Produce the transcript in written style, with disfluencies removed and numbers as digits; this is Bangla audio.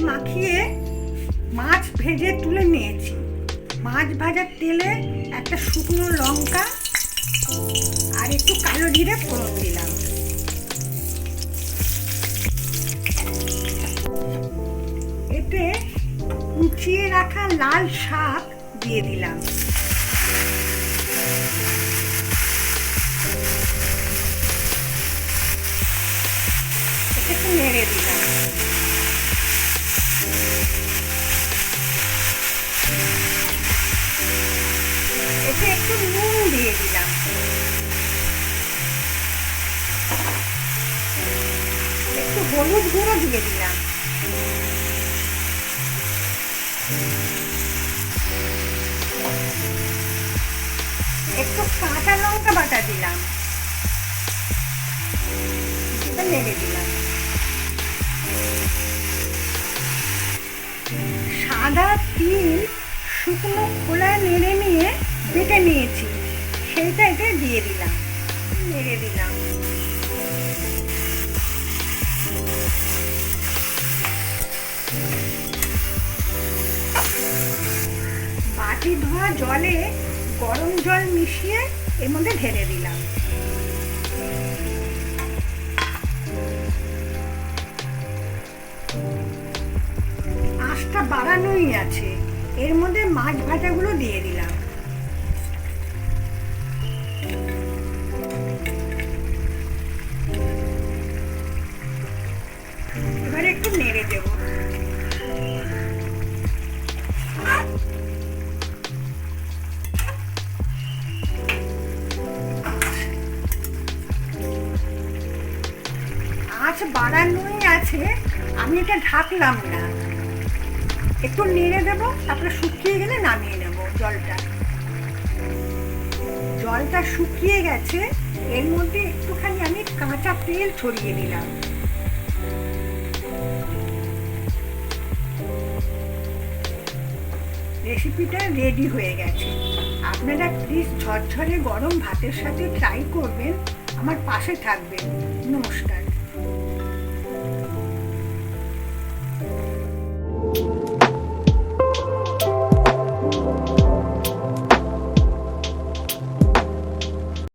মাখিয়ে মাছ ভেজে তুলে নিয়েছি। মাছ ভাজার তেলে একটা শুকনো লঙ্কা আর একটু কালো জিরে ফোড়ন দিলাম। এতে কুচিয়ে রাখা লাল শাক দিয়ে দিলাম। একটু নেড়ে দিলাম। এতে একটু নুন দিয়ে দিলাম। একটু হলুদ গুঁড়ো দিয়ে দিলাম। একটু কাঁচা লঙ্কা বাটা দিলাম। নেড়ে দিলাম। সাদা তিল শুকনো খোলায় নেড়ে নিয়ে বেটে নিয়েছি, সেইটা এতে দিয়ে দিলাম। নেড়ে দিলাম। বাটি ধোয়া জলে গরম জল মিশিয়ে এর মধ্যে ঢেলে দিলাম। আঁচটা বাড়ানোই আছে। এর মধ্যে মাছ ভাজাগুলো দিয়ে দিলাম। এবারে একটু নেড়ে দেব। আঁচ বাড়ানোই আছে, আমি এটা ঢাকলাম না। একটু নেড়ে দেবো, তারপরে শুকিয়ে গেলে নামিয়ে নেব। জলটা শুকিয়ে গেছে। এর মধ্যে একটুখানি আমি কাঁচা তেল ছড়িয়ে দিলাম। রেসিপিটা রেডি হয়ে গেছে। আপনারা প্লিজ ঝরঝরে গরম ভাতের সাথে ট্রাই করবেন। আমার পাশে থাকবেন। নমস্কার।